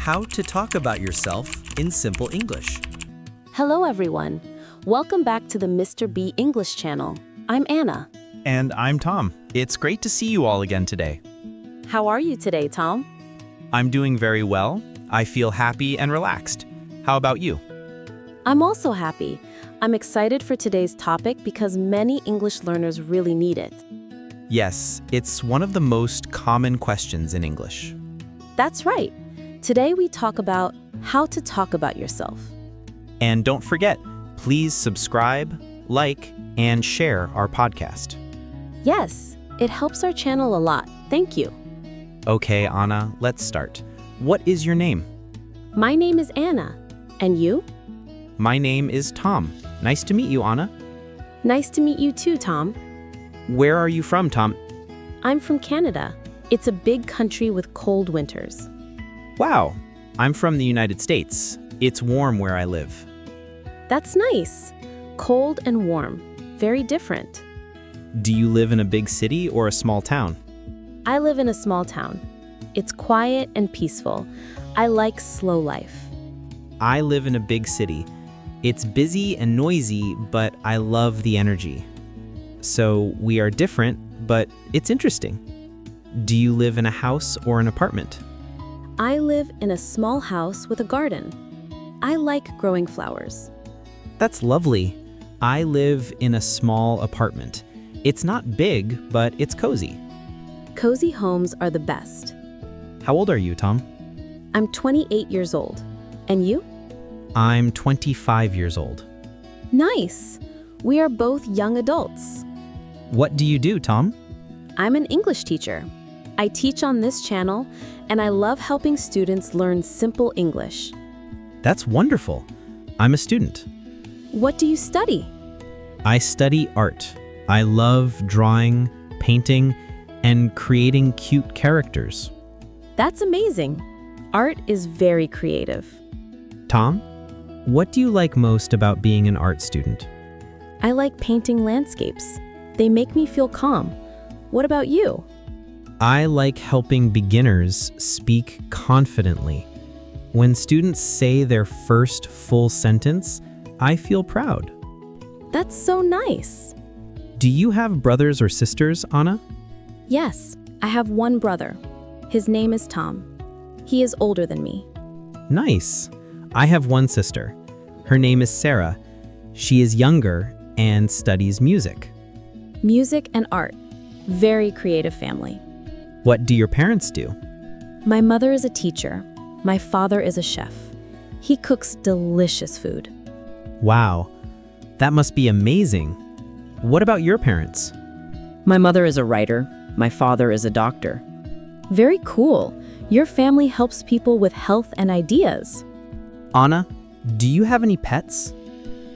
how to talk about yourself in simple English. Hello, everyone. Welcome back to the Mr. B English channel. I'm Anna. And I'm Tom. It's great to see you all again today. How are you today, Tom? I'm doing very well. I feel happy and relaxed. How about you? I'm also happy. I'm excited for today's topic because many English learners really need it. Yes, it's one of the most common questions in English. That's right. Today we talk about how to talk about yourself. And don't forget, please subscribe, like, and share our podcast. Yes, it helps our channel a lot. Thank you. Okay, Anna, let's start. What is your name? My name is Anna. And you? My name is Tom. Nice to meet you, Anna. Nice to meet you too, Tom. Where are you from, Tom? I'm from Canada. It's a big country with cold winters. Wow, I'm from the United States. It's warm where I live. That's nice. Cold and warm. Very different. Do you live in a big city or a small town? I live in a small town. It's quiet and peaceful. I like slow life. I live in a big city. It's busy and noisy, but I love the energy. So we are different, but it's interesting. Do you live in a house or an apartment? I live in a small house with a garden. I like growing flowers. That's lovely. I live in a small apartment. It's not big, but it's cozy. Cozy homes are the best. How old are you, Tom? I'm 28 years old. And you? I'm 25 years old. Nice. We are both young adults. What do you do, Tom? I'm an English teacher. I teach on this channel, and I love helping students learn simple English. That's wonderful. I'm a student. What do you study? I study art. I love drawing, painting, and creating cute characters. That's amazing. Art is very creative. Tom, what do you like most about being an art student? I like painting landscapes. They make me feel calm. What about you? I like helping beginners speak confidently. When students say their first full sentence, I feel proud. That's so nice. Do you have brothers or sisters, Anna? Yes, I have one brother. His name is Tom. He is older than me. Nice. I have one sister. Her name is Sarah. She is younger and studies music. Music and art. Very creative family. What do your parents do? My mother is a teacher. My father is a chef. He cooks delicious food. Wow, that must be amazing. What about your parents? My mother is a writer. My father is a doctor. Very cool. Your family helps people with health and ideas. Anna, do you have any pets?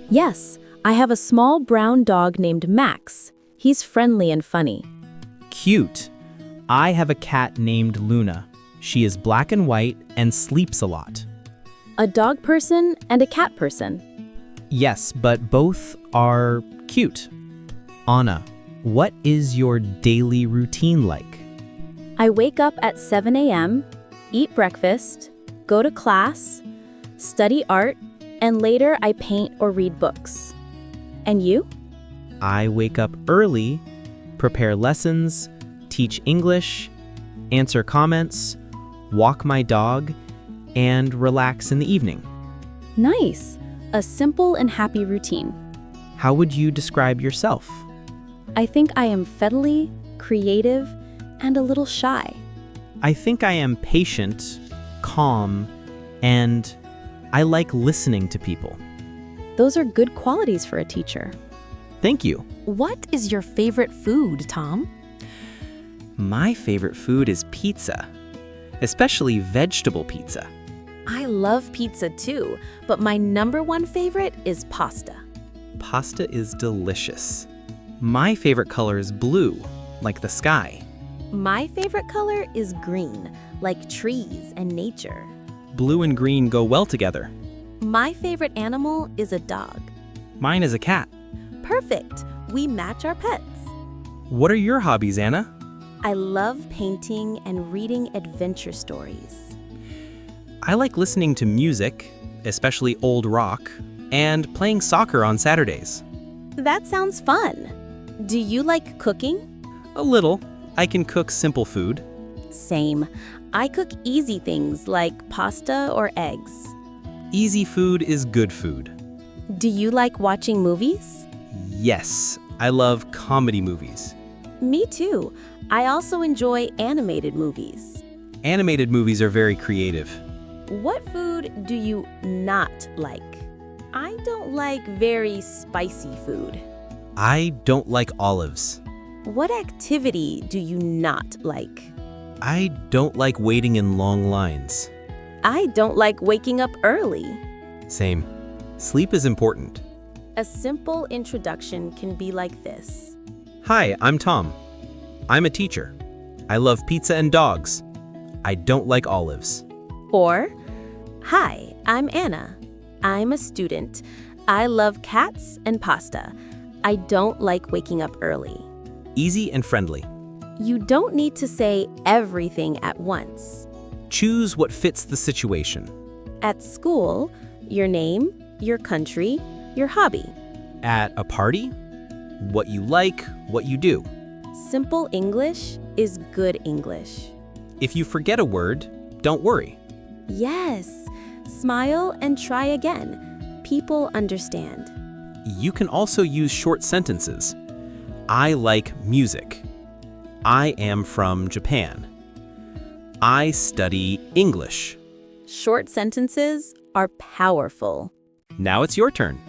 Yes, I have a small brown dog named Max. He's friendly and funny. Cute. I have a cat named Luna. She is black and white and sleeps a lot. A dog person and a cat person. Yes, but both are cute. Anna, what is your daily routine like? I wake up at 7 a.m., eat breakfast, go to class, study art, and later I paint or read books. And you? I wake up early, prepare lessons, teach English, answer comments, walk my dog, and relax in the evening. Nice. A simple and happy routine. How would you describe yourself? I think I am friendly, creative, and a little shy. I think I am patient, calm, and I like listening to people. Those are good qualities for a teacher. Thank you. What is your favorite food, Tom? My favorite food is pizza, especially vegetable pizza. I love pizza too, but my number one favorite is pasta. Pasta is delicious. My favorite color is blue, like the sky. My favorite color is green, like trees and nature. Blue and green go well together. My favorite animal is a dog. Mine is a cat. Perfect. We match our pets. What are your hobbies, Anna? I love painting and reading adventure stories. I like listening to music, especially old rock, and playing soccer on Saturdays. That sounds fun. Do you like cooking? A little. I can cook simple food. Same. I cook easy things like pasta or eggs. Easy food is good food. Do you like watching movies? Yes, I love comedy movies. Me too. I also enjoy animated movies. Animated movies are very creative. What food do you not like? I don't like very spicy food. I don't like olives. What activity do you not like? I don't like waiting in long lines. I don't like waking up early. Same. Sleep is important. A simple introduction can be like this. Hi, I'm Tom. I'm a teacher. I love pizza and dogs. I don't like olives. Or, hi, I'm Anna. I'm a student. I love cats and pasta. I don't like waking up early. Easy and friendly. You don't need to say everything at once. Choose what fits the situation. At school, your name, your country, your hobby. At a party, what you like, what you do. Simple English is good English. If you forget a word, don't worry. Yes, smile and try again. People understand. You can also use short sentences. I like music. I am from Japan. I study English. Short sentences are powerful. Now it's your turn.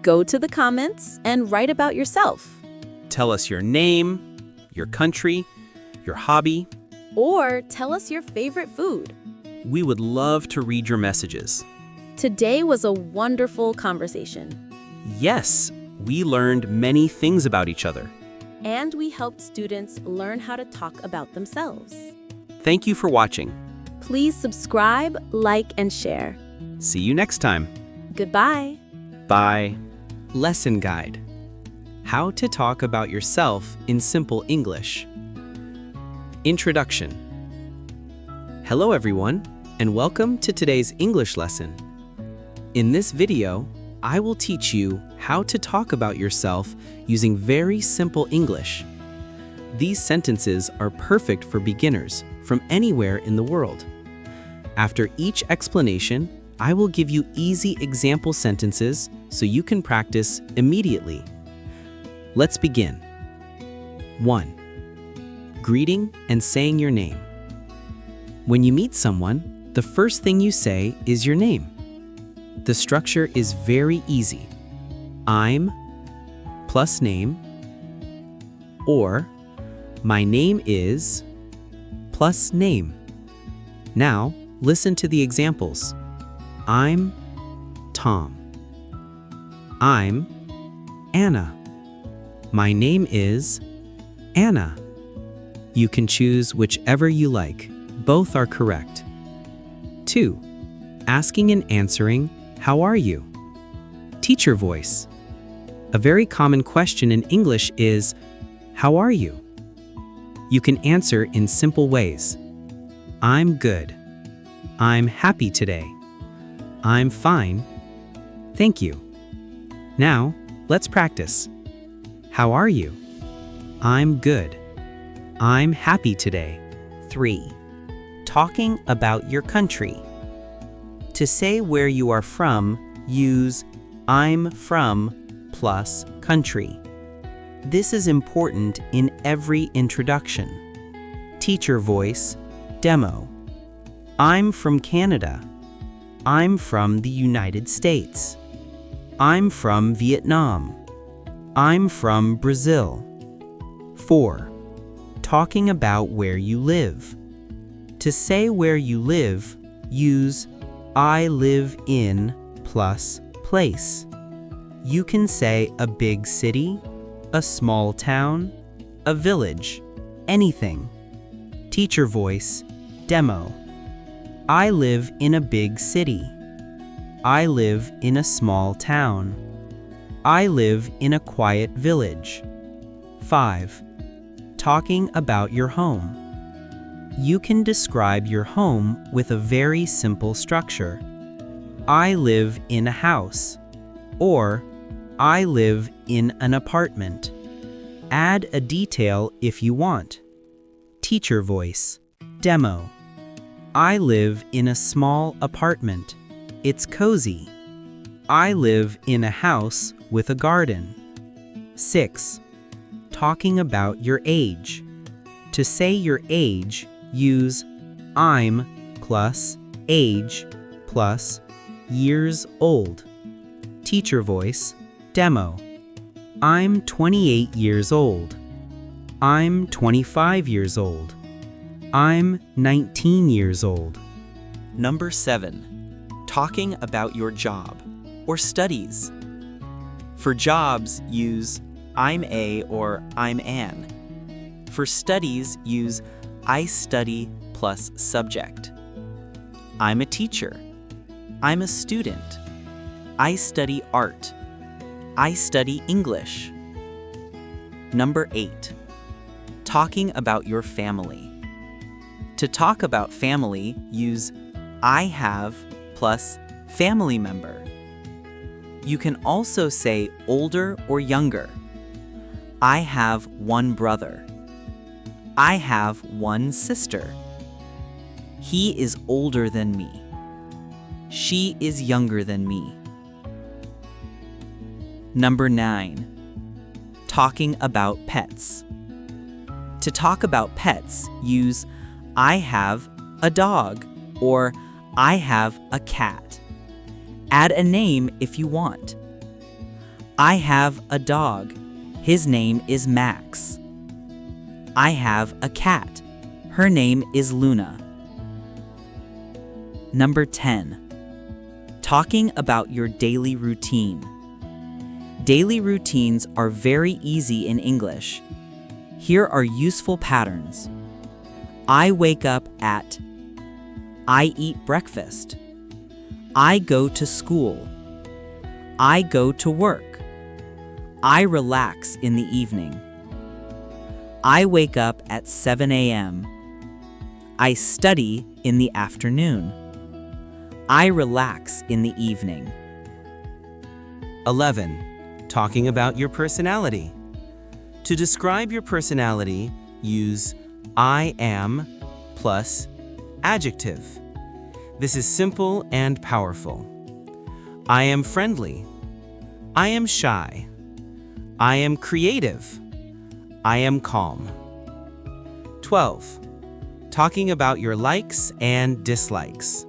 Go to the comments and write about yourself. Tell us your name, your country, your hobby. Or tell us your favorite food. We would love to read your messages. Today was a wonderful conversation. Yes, we learned many things about each other. And we helped students learn how to talk about themselves. Thank you for watching. Please subscribe, like, and share. See you next time. Goodbye. Bye. Lesson Guide. How to talk about yourself in simple English. Introduction. Hello everyone, and welcome to today's English lesson. In this video, I will teach you how to talk about yourself using very simple English. These sentences are perfect for beginners from anywhere in the world. After each explanation, I will give you easy example sentences so you can practice immediately. Let's begin. 1. Greeting and saying your name. When you meet someone, the first thing you say is your name. The structure is very easy. I'm plus name, or my name is plus name. Now, listen to the examples. I'm Tom. I'm Anna. My name is Anna. You can choose whichever you like. Both are correct. 2. Asking and answering, how are you? Teacher voice. A very common question in English is, how are you? You can answer in simple ways. I'm good. I'm happy today. I'm fine. Thank you. Now, let's practice. How are you? I'm good. I'm happy today. 3. Talking about your country. To say where you are from, use I'm from plus country. This is important in every introduction. Teacher voice, demo. I'm from Canada. I'm from the United States. I'm from Vietnam. I'm from Brazil. 4. Talking about where you live. To say where you live, use I live in plus place. You can say a big city, a small town, a village, anything. Teacher voice, demo. I live in a big city. I live in a small town. I live in a quiet village. 5. Talking about your home. You can describe your home with a very simple structure. I live in a house, or I live in an apartment. Add a detail if you want. Teacher voice. Demo. I live in a small apartment. It's cozy. I live in a house with a garden. 6. Talking about your age. To say your age, use I'm plus age plus years old. Teacher voice. Demo. I'm 28 years old. I'm 25 years old. I'm 19 years old. Number 7. Talking about your job or studies. For jobs, use I'm a or I'm an. For studies, use I study plus subject. I'm a teacher. I'm a student. I study art. I study English. Number 8. Talking about your family. To talk about family, use I have plus family member. You can also say older or younger. I have one brother. I have one sister. He is older than me. She is younger than me. Number 9. Talking about pets. To talk about pets, use I have a dog or I have a cat. Add a name if you want. I have a dog. His name is Max. I have a cat. Her name is Luna. Number 10. Talking about your daily routine. Daily routines are very easy in English. Here are useful patterns. I wake up at. I eat breakfast. I go to school. I go to work. I relax in the evening. I wake up at 7 a.m. I study in the afternoon. I relax in the evening. 11. Talking about your personality. To describe your personality, use I am plus adjective. This is simple and powerful. I am friendly. I am shy. I am creative. I am calm. 12. Talking about your likes and dislikes.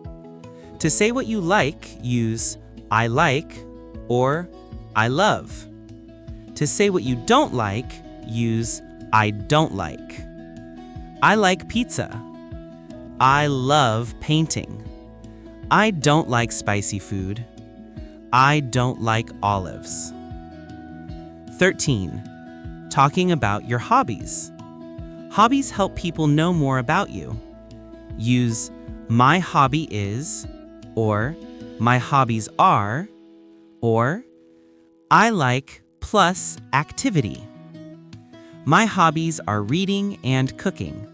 To say what you like, use I like or I love. To say what you don't like, use I don't like. I like pizza. I love painting. I don't like spicy food. I don't like olives. 13. Talking about your hobbies. Hobbies help people know more about you. Use my hobby is, or my hobbies are, or I like plus activity. My hobbies are reading and cooking.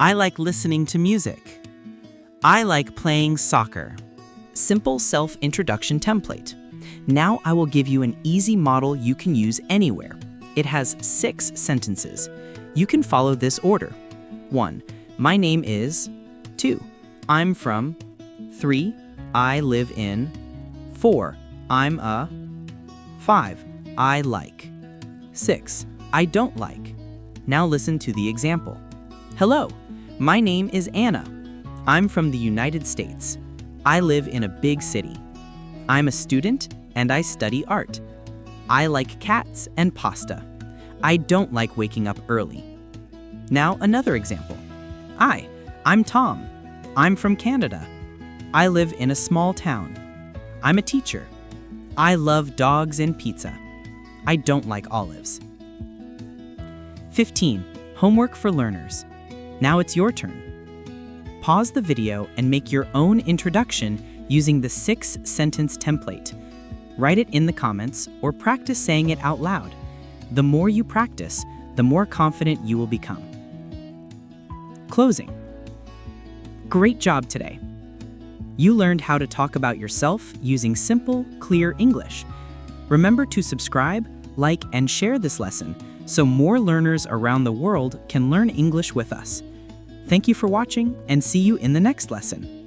I like listening to music. I like playing soccer. Simple self-introduction template. Now I will give you an easy model you can use anywhere. It has 6 sentences. You can follow this order. 1. My name is. 2. I'm from. 3. I live in. 4. I'm a. 5. I like. 6. I don't like. Now listen to the example. Hello, my name is Anna. I'm from the United States. I live in a big city. I'm a student and I study art. I like cats and pasta. I don't like waking up early. Now another example. I'm Tom. I'm from Canada. I live in a small town. I'm a teacher. I love dogs and pizza. I don't like olives. 15. Homework for learners. Now it's your turn. Pause the video and make your own introduction using the 6-sentence template. Write it in the comments or practice saying it out loud. The more you practice, the more confident you will become. Closing. Great job today. You learned how to talk about yourself using simple, clear English. Remember to subscribe, like, and share this lesson so more learners around the world can learn English with us. Thank you for watching and see you in the next lesson.